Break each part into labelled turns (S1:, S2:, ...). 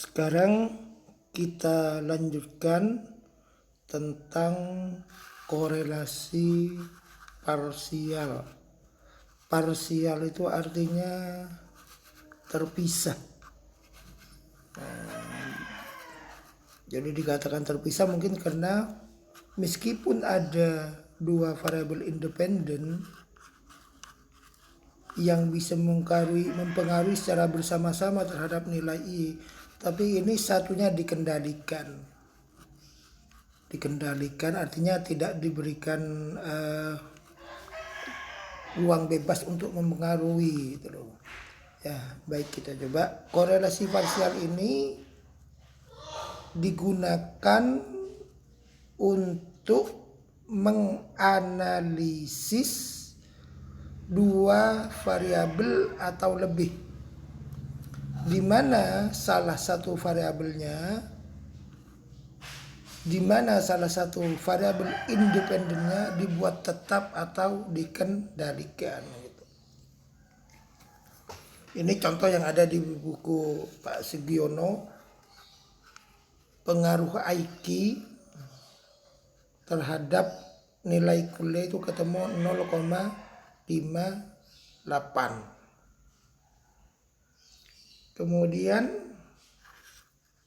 S1: Sekarang kita lanjutkan tentang korelasi parsial. Parsial itu artinya terpisah. Jadi dikatakan terpisah mungkin karena meskipun ada dua variabel independen yang bisa mempengaruhi secara bersama-sama terhadap nilai I, tapi ini satunya dikendalikan. Dikendalikan artinya tidak diberikan ruang bebas untuk mempengaruhi gitu loh. Ya, baik, kita coba. Korelasi parsial ini digunakan untuk menganalisis dua variabel atau lebih, di mana salah satu variabel independennya dibuat tetap atau dikendalikan. Ini contoh yang ada di buku Pak Sugiono, pengaruh IQ terhadap nilai kuliah itu ketemu 0,58. Kemudian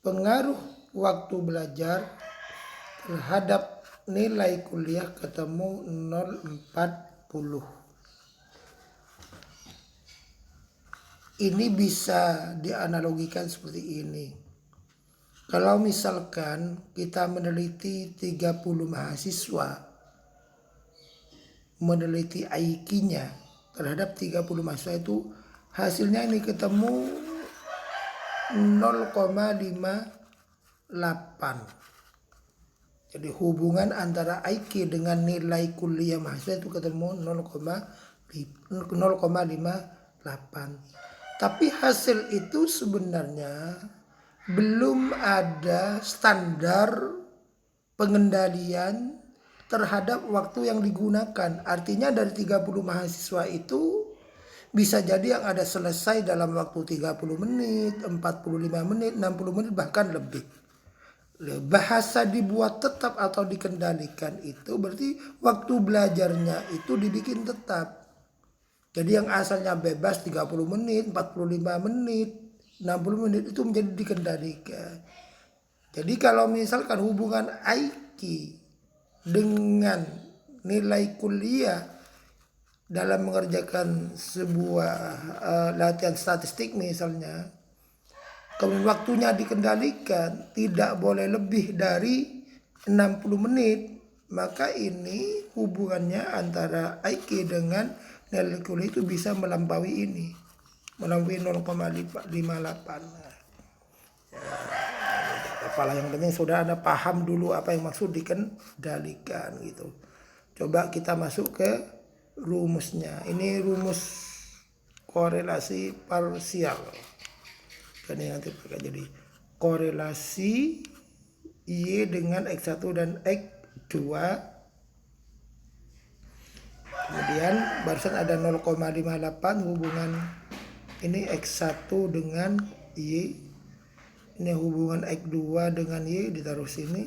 S1: pengaruh waktu belajar terhadap nilai kuliah ketemu 0,40. Ini bisa dianalogikan seperti ini. Kalau misalkan kita meneliti 30 mahasiswa, meneliti IQ-nya terhadap 30 mahasiswa, itu hasilnya ini ketemu 0,58. Jadi hubungan antara IQ dengan nilai kuliah mahasiswa itu ketemu 0,58. Tapi hasil itu sebenarnya belum ada standar pengendalian terhadap waktu yang digunakan. Artinya dari 30 mahasiswa itu bisa jadi yang ada selesai dalam waktu 30 menit, 45 menit, 60 menit, bahkan lebih. Bahasa dibuat tetap atau dikendalikan itu berarti waktu belajarnya itu dibikin tetap. Jadi yang asalnya bebas 30 menit, 45 menit, 60 menit itu menjadi dikendalikan. Jadi kalau misalkan hubungan IQ dengan nilai kuliah dalam mengerjakan sebuah latihan statistik misalnya, kemudian waktunya dikendalikan tidak boleh lebih dari 60 menit, maka ini hubungannya antara IQ dengan nilai kuliah itu bisa melampaui ini, melampaui 0,58. Apalah, yang penting sudah Anda paham dulu apa yang maksud dikendalikan gitu. Coba kita masuk ke rumusnya. Ini rumus korelasi parsial. Ini nanti pakai jadi korelasi Y dengan X1 dan X2. Kemudian barusan ada 0,58 hubungan ini X1 dengan Y. Ini hubungan X2 dengan Y ditaruh sini.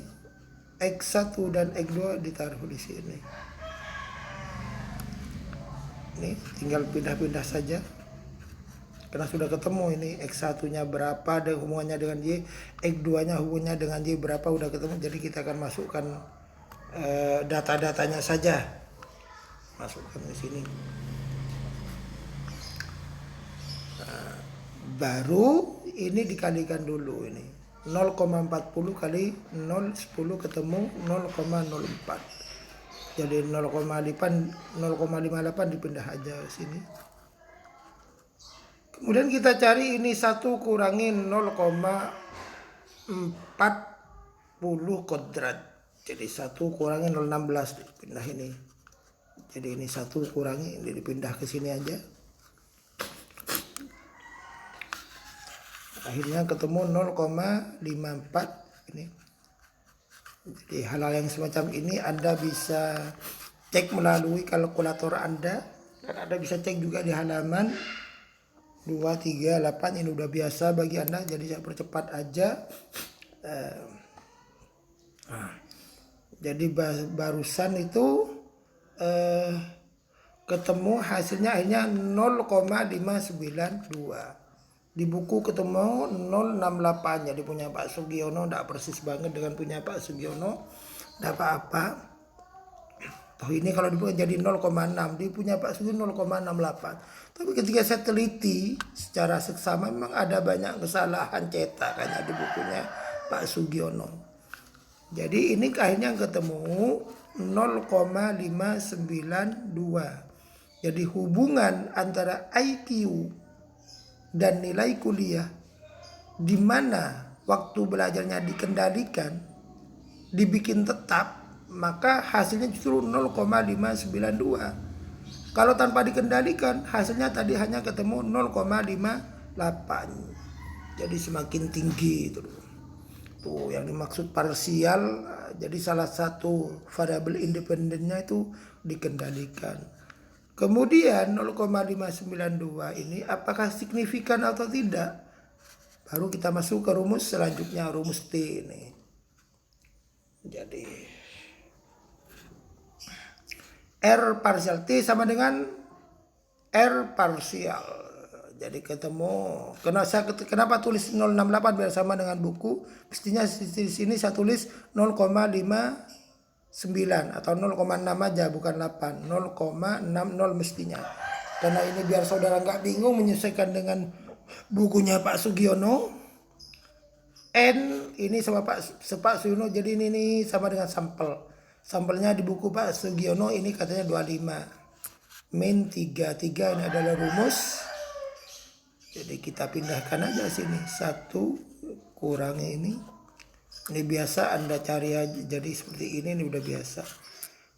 S1: X1 dan X2 ditaruh di sini. Ini tinggal pindah-pindah saja. Karena sudah ketemu ini X1-nya berapa dan hubungannya dengan Y, X2-nya hubungannya dengan Y berapa, udah ketemu. Jadi kita akan masukkan data-datanya saja. Masukkan di sini. Nah, baru ini dikalikan dulu ini. 0,40 kali 0,10 ketemu 0,04. Jadi 0,58 dipindah aja ke sini. Kemudian kita cari ini 1 kurangi 0,40 kodrat. Jadi 1 kurangi 0,16 dipindah ini. Jadi ini 1 kurangi, ini dipindah ke sini aja. Akhirnya ketemu 0,54 ini. Jadi hal-hal yang semacam ini Anda bisa cek melalui kalkulator Anda, dan Anda bisa cek juga di halaman 2, 3, 8 ini udah biasa bagi Anda, jadi saya percepat aja. Jadi barusan itu ketemu hasilnya akhirnya 0,592. Di buku ketemu 068, jadi punya Pak Sugiono tidak persis banget dengan punya Pak Sugiono, tidak apa-apa. Toh ini kalau dibuat jadi 0,6, dia punya Pak Sugiono 0,68. Tapi ketika saya teliti secara seksama memang ada banyak kesalahan cetakannya di bukunya Pak Sugiono. Jadi ini akhirnya ketemu 0,592. Jadi hubungan antara IQ dan nilai kuliah di mana waktu belajarnya dikendalikan, dibikin tetap, maka hasilnya justru 0,592. Kalau tanpa dikendalikan hasilnya tadi hanya ketemu 0,58. Jadi semakin tinggi itu. Tuh yang dimaksud parsial, jadi salah satu variabel independennya itu dikendalikan. Kemudian 0,592 ini apakah signifikan atau tidak? Baru kita masuk ke rumus selanjutnya, rumus T ini. Jadi R parsial T sama dengan R parsial. Jadi ketemu, kenapa tulis 068 biar sama dengan buku? Mestinya di sini saya tulis 0,59 atau 0,6 aja, bukan 8. 0,60 mestinya. Karena ini biar saudara nggak bingung menyesuaikan dengan bukunya Pak Sugiono. N ini sama Pak Sugiono, jadi ini sama dengan sampel. Sampelnya di buku Pak Sugiono ini katanya 25. Min 33 ini adalah rumus. Jadi kita pindahkan aja sini. 1 kurang ini. Ini biasa Anda cari aja. Jadi seperti ini udah biasa.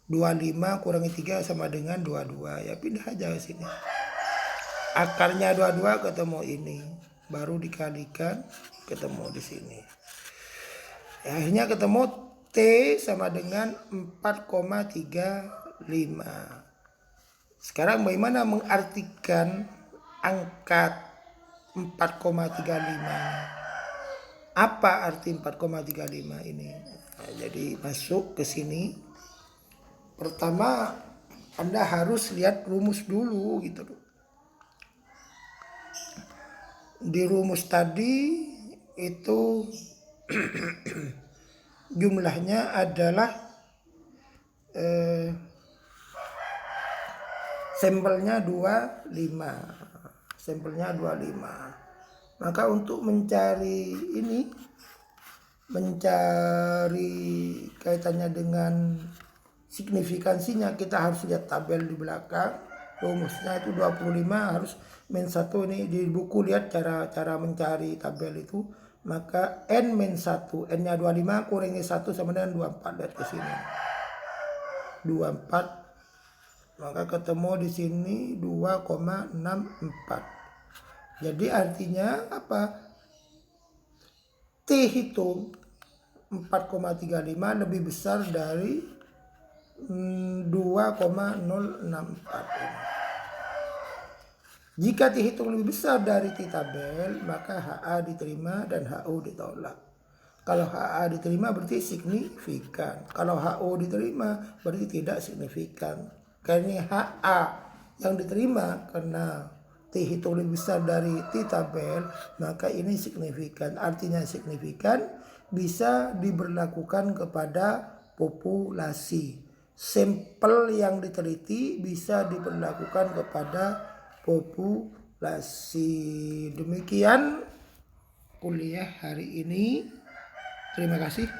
S1: 25 kurangi 3 sama dengan 22. Ya pindah aja ke sini. Akarnya 22 ketemu ini. Baru dikalikan ketemu di sini. Ya, akhirnya ketemu T sama dengan 4,35. Sekarang bagaimana mengartikan angka 4,35? Apa arti 4,35 ini? Nah, jadi masuk ke sini. Pertama Anda harus lihat rumus dulu gitu. Di rumus tadi itu jumlahnya adalah sampelnya 25. Sampelnya 25. Maka untuk mencari ini, mencari kaitannya dengan signifikansinya, kita harus lihat tabel di belakang. Rumusnya itu 25 harus min 1 ini di buku, lihat cara mencari tabel itu. Maka N min 1, N nya 25 kurangi 1 sama dengan 24. Lihat ke sini 24, maka ketemu di sini 2,64. Jadi artinya apa? T hitung 4,35 lebih besar dari 2,064 ini. Jika dihitung lebih besar dari T tabel, maka HA diterima dan HO ditolak. Kalau HA diterima berarti signifikan. Kalau HO diterima berarti tidak signifikan. Karena HA yang diterima karena T hitung lebih besar dari T tabel, maka ini signifikan. Artinya signifikan bisa diberlakukan kepada populasi. Sampel yang diteliti bisa diberlakukan kepada populasi. Demikian kuliah hari ini. Terima kasih.